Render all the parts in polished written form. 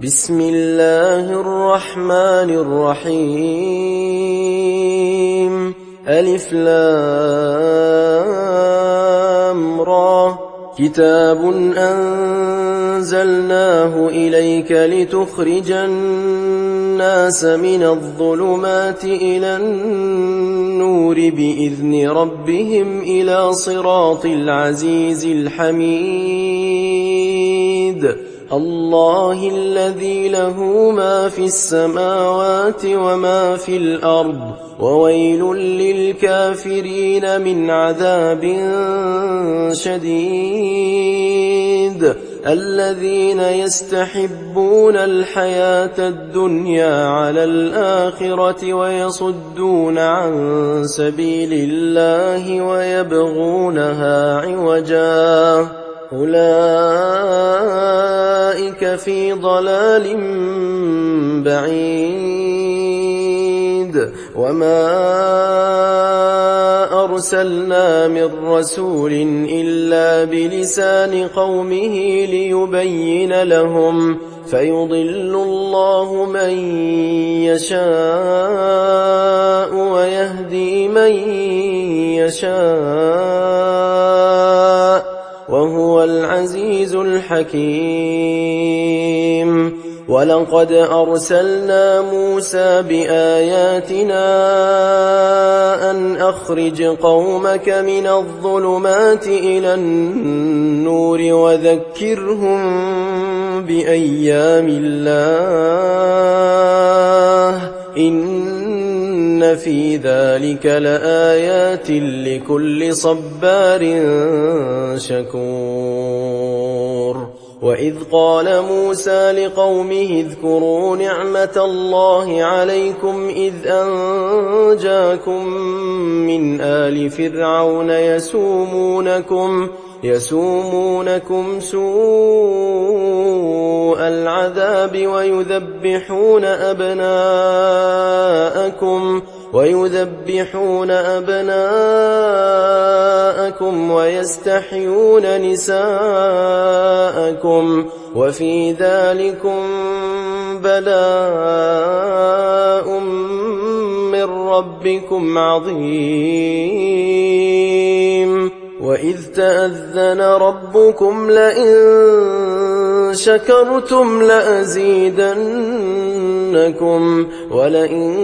بسم الله الرحمن الرحيم ألف لام را كتاب أنزلناه إليك لتخرج الناس من الظلمات إلى النور بإذن ربهم إلى صراط العزيز الحميد الله الذي له ما في السماوات وما في الأرض وويل للكافرين من عذاب شديد الذين يستحبون الحياة الدنيا على الآخرة ويصدون عن سبيل الله ويبغونها عوجا أولئك في ضلال بعيد وما أرسلنا من رسول إلا بلسان قومه ليبين لهم فيضل الله من يشاء ويهدي من يشاء وهو العزيز الحكيم ولقد أرسلنا موسى بآياتنا أن أخرج قومك من الظلمات إلى النور وذكرهم بأيام الله إن في ذلك لآيات لكل صبار شكور وإذ قال موسى لقومه اذكروا نعمة الله عليكم إذ أنجاكم من آل فرعون يسومونكم سوء العذاب ويذبحون أبناءكم ويستحيون نساءكم وفي ذلكم بلاء من ربكم عظيم وإذ تأذن ربكم لئن شكرتم لأزيدنكم ولئن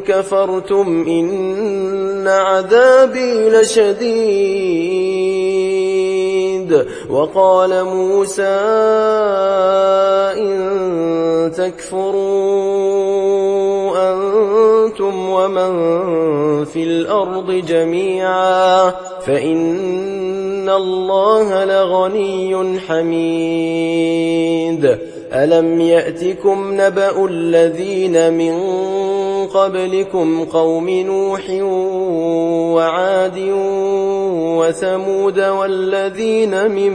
كفرتم إن عذابي لشديد وقال موسى إن تكفروا أنتم ومن في الأرض جميعا فإن الله لغني حميد ألم يأتكم نبأ الذين من قبلكم قوم نوح وعاد وثمود والذين من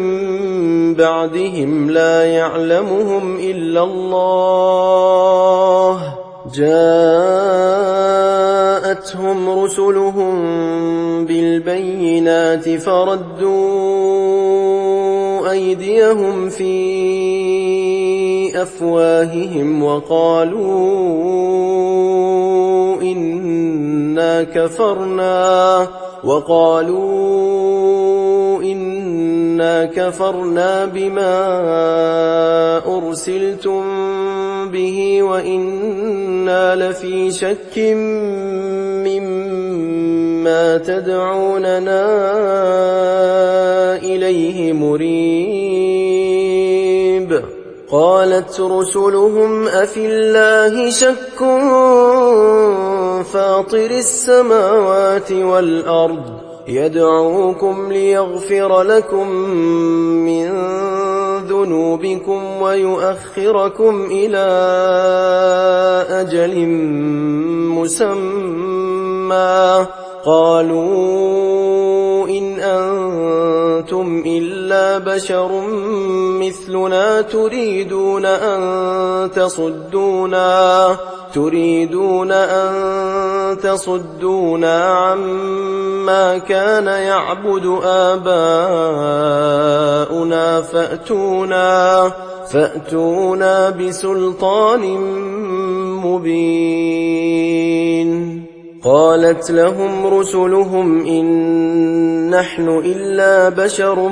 بعدهم لا يعلمهم إلا الله جاءتهم رسلهم بالبينات فردوا أيديهم في أفواههم وقالوا إنا كفرنا بما أرسلتم به وإنا لفي شك مما تدعوننا إليه مريب قالت رسلهم أفي الله شك فاطر السماوات والأرض يدعوكم ليغفر لكم من ذنوبكم ويؤخركم إلى أجل مسمى قالوا إن أنتم إلا إلا بشر مثلنا تريدون أن تصدونا عما كان يعبد آباؤنا فأتونا بسلطان مبين. قالت لهم رسلهم إن نحن إلا بشر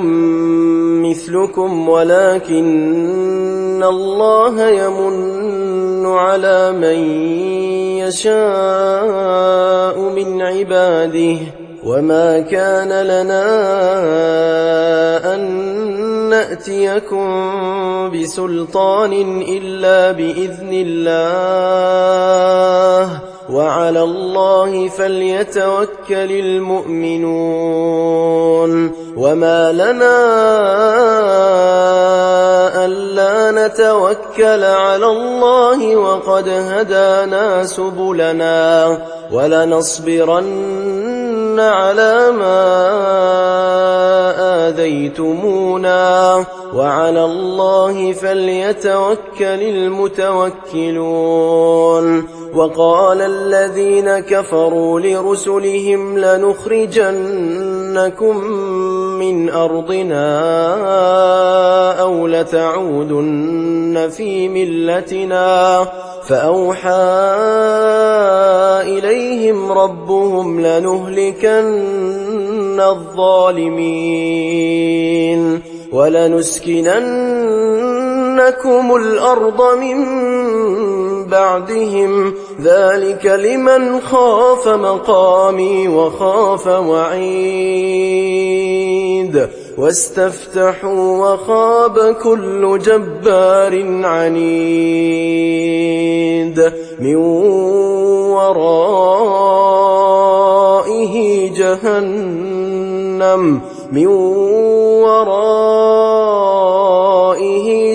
مثلكم ولكن الله يمن على من يشاء من عباده وما كان لنا أن نأتيكم بسلطان إلا بإذن الله وعلى الله فليتوكل المؤمنون. وما لنا ألا نتوكل على الله وقد هدانا سبلنا ولنصبرن على ما آذيتمونا وعلى الله فليتوكل المتوكلون. وقال الذين كفروا لرسلهم لنخرجنكم من أرضنا أو لتعودن في ملتنا فأوحى إليهم ربهم لنهلكن الظالمين ولنسكننكم الأرض من بعدهم ذلك لمن خاف مقامي وخاف وعيد. واستفتحوا وخاب كل جبار عنيد من ورائه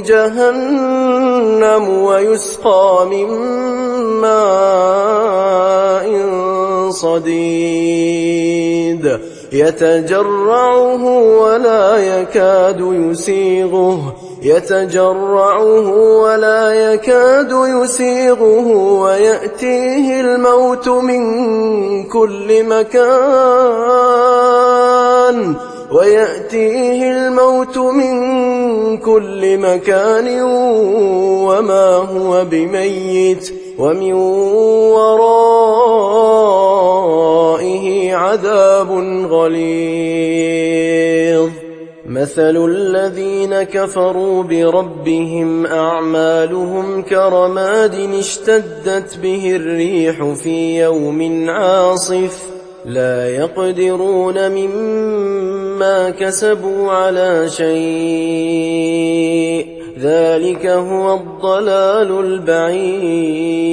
جهنم ويسقى من ماء صديد يتجرعه ولا يكاد يسيغه ويأتيه الموت من كل مكان وما هو بميت ومن ورائه عذاب غليظ. مثل الذين كفروا بربهم أعمالهم كرماد اشتدت به الريح في يوم عاصف لا يقدرون مما كسبوا على شيء ذلك هو الضلال البعيد.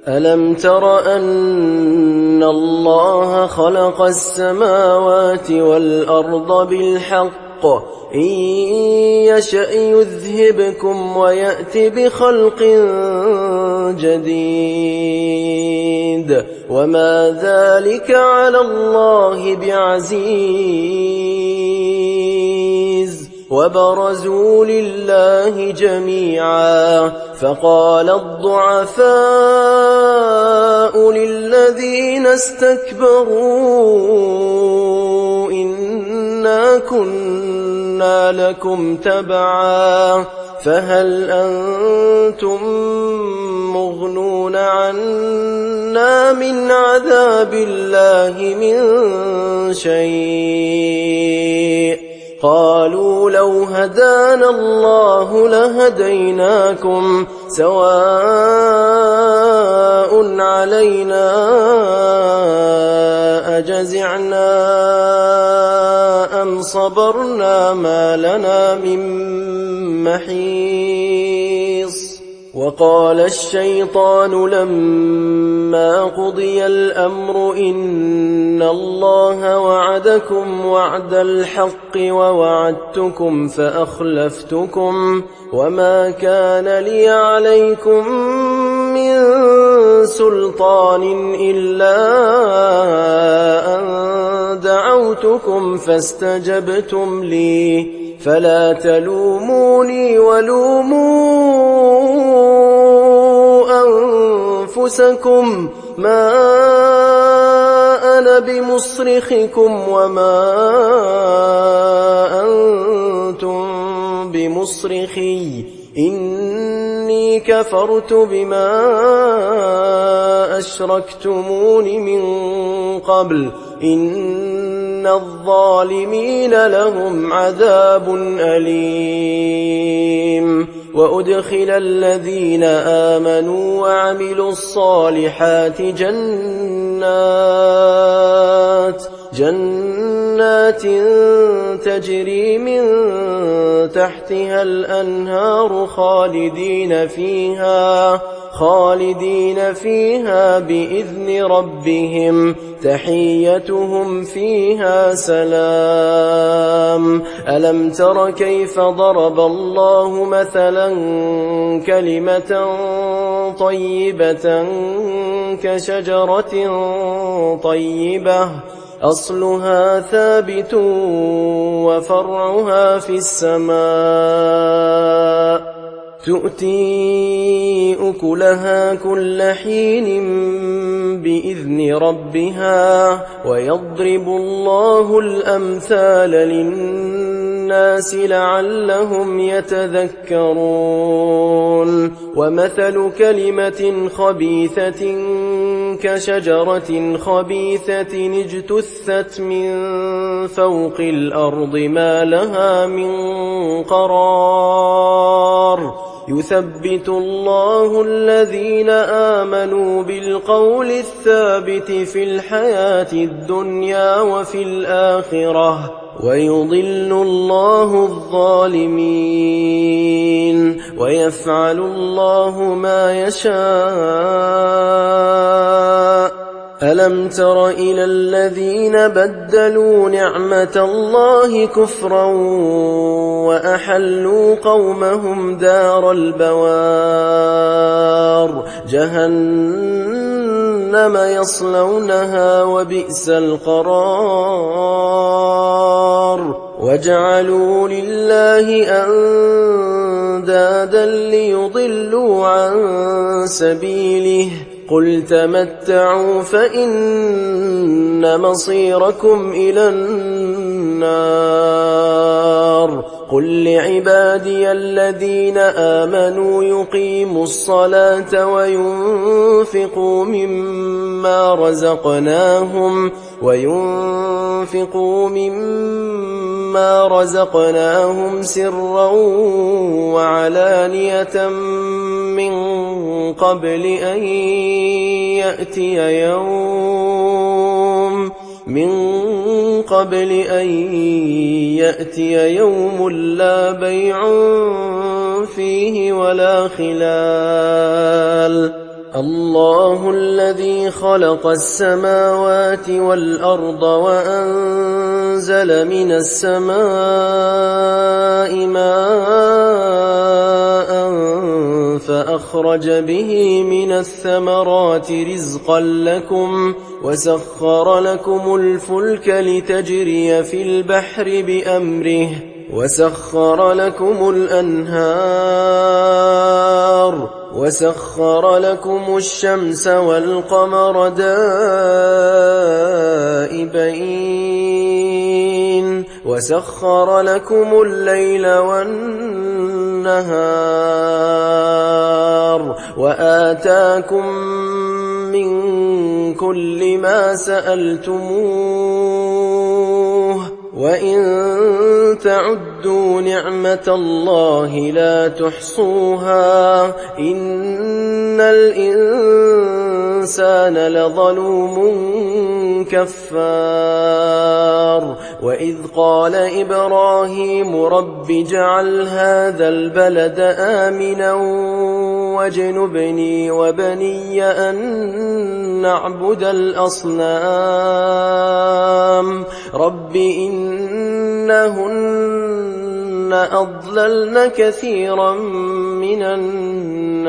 ألم تر أن الله خلق السماوات والأرض بالحق إن يشأ يذهبكم ويأت بخلق جديد وما ذلك على الله بعزيز. وبرزوا لله جميعا فقال الضعفاء للذين استكبروا إنا كنا لكم تبعا فهل أنتم مغنون عنا من عذاب الله من شيء قالوا لو هدانا الله لهديناكم سواء علينا أجزعنا أم صبرنا ما لنا من محيص. وقال الشيطان لما قضي الأمر إن الله وعدكم وعد الحق ووعدتكم فأخلفتكم وما كان لي عليكم من سلطان إلا أن دعوتكم فاستجبتم لي فلا تلوموني ولوموا أنفسكم ما أنا بمصرخكم وما أنتم بمصرخي إني كفرت بما أشركتمون من قبل إن الظالمين لهم عذاب أليم وأدخل الذين آمنوا وعملوا الصالحات جنات تجري من تحتها الأنهار خالدين فيها بإذن ربهم تحيتهم فيها سلام ألم تر كيف ضرب الله مثلا كلمة طيبة كشجرة طيبة أصلها ثابت وفرعها في السماء تؤتي أكلها كل حين بإذن ربها ويضرب الله الأمثال للناس لعلهم يتذكرون ومثل كلمة خبيثة كشجرة خبيثة اجتثت من فوق الأرض ما لها من قرار يثبت الله الذين آمنوا بالقول الثابت في الحياة الدنيا وفي الآخرة ويضل الله الظالمين ويفعل الله ما يشاء ألم تر إلى الذين بدلوا نعمة الله كفرا وأحلوا قومهم دار البوار جهنم يصلونها وبئس القرار وجعلوا لله أندادا ليضلوا عن سبيله قل تمتعوا فإن مصيركم إلى النار قل لعبادي الذين آمنوا يقيموا الصلاة وينفقوا مما رزقناهم سرا وعلانية من قبل أن يأتي يوم لا بيع فيه ولا خلال الله الذي خلق السماوات والأرض وأنزل من السماء ماء فأخرج به من الثمرات رزقا لكم وسخر لكم الفلك لتجري في البحر بأمره وسخر لكم الأنهار وسخر لكم الشمس والقمر دائبين وسخر لكم الليل والنهار وآتاكم من كل ما سألتموه وإن تعدوا نعمة الله لا تحصوها إن الإنسان لظلوم كفار وإذ قال إبراهيم رب اجعل هذا البلد آمنا واجنبني وبني أن نعبد الأصنام رب إنهن أضللن كثيرا من الناس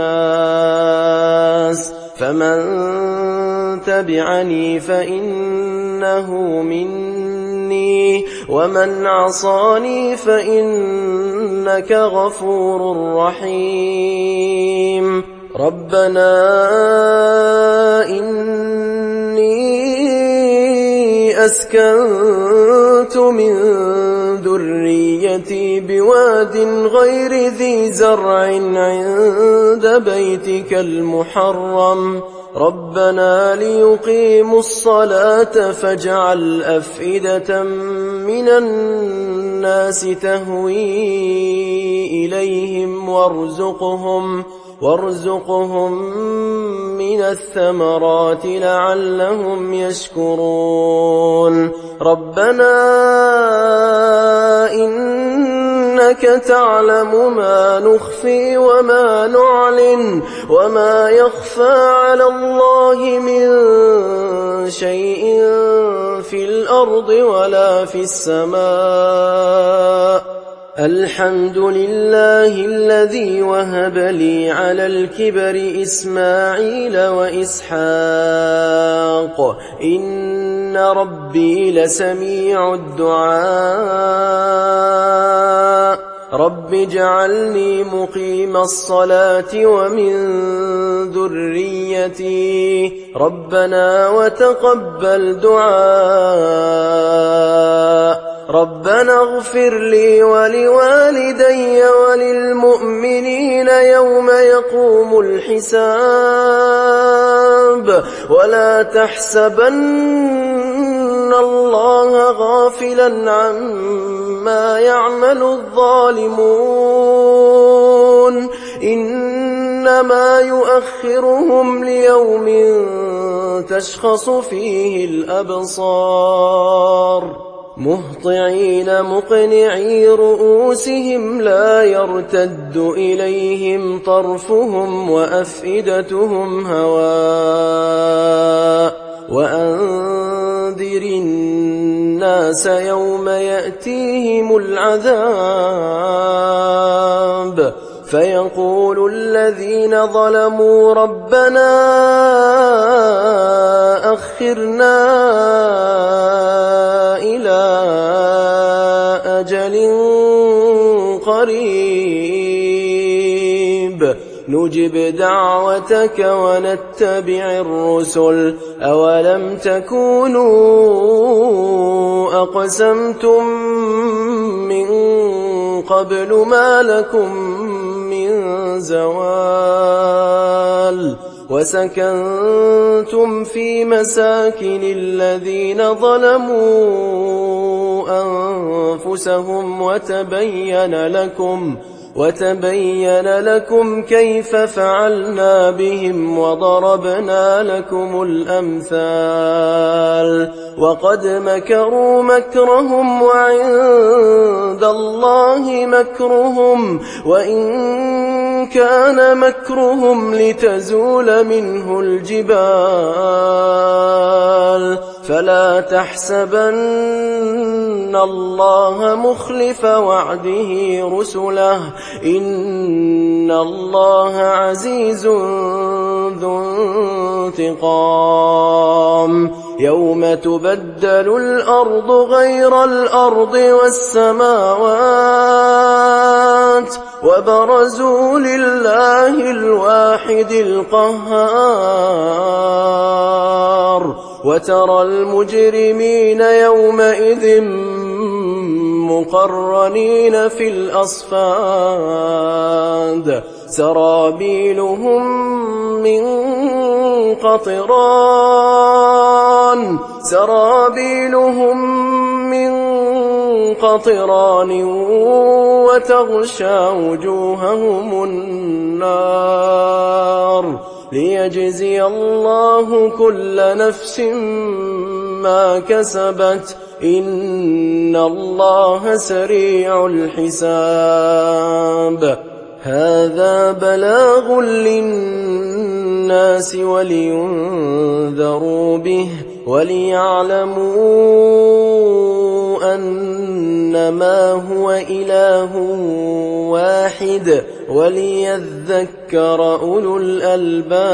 فمن تبعني فإنه مني ومن عصاني فإنك غفور رحيم ربنا إني أسكنت من ذريتي بواد غير ذي زرع عند بيتك المحرم ربنا ليقيموا الصلاة فاجعل أفئدة من الناس تهوي إليهم وارزقهم من الثمرات لعلهم يشكرون ربنا إنك تعلم ما نخفي وما نعلن وما يخفى على الله من شيء في الأرض ولا في السماء الحمد لله الذي وهب لي على الكبر إسماعيل وإسحاق إن ربي لسميع الدعاء رب اجعلني مقيم الصلاة ومن ذريتي ربنا وتقبل دعاء ربنا اغفر لي ولوالدي وللمؤمنين يوم يقوم الحساب ولا تحسبن الله غافلا عما يعمل الظالمون إنما يؤخرهم ليوم تشخص فيه الأبصار مهطعين مقنعي رؤوسهم لا يرتد إليهم طرفهم وأفئدتهم هواء وأنذر الناس يوم يأتيهم العذاب فيقول الذين ظلموا ربنا أخرنا إلى أجل قريب نجب دعوتك ونتبع الرسل أولم تكونوا أقسمتم من قبل ما لكم من زوال وسكنتم في مساكن الذين ظلموا أنفسهم وتبين لكم كيف فعلنا بهم وضربنا لكم الأمثال وقد مكروا مكرهم وعند الله مكرهم وإن كان مكرهم لتزول منه الجبال فلا تحسبن الله مخلف وعده رسله إن الله عزيز ذو انتقام يوم تبدل الأرض غير الأرض والسماوات وبرزوا لله الواحد القهار وترى المجرمين يومئذ مقرنين في الأصفاد سرابيلهم من قطران وتغشى وجوههم النار ليجزي الله كل نفس ما كسبت إن الله سريع الحساب هذا بلاغ للناس ولينذروا به وليعلموا أنما هو إله واحد وليذكر أولو الألباب.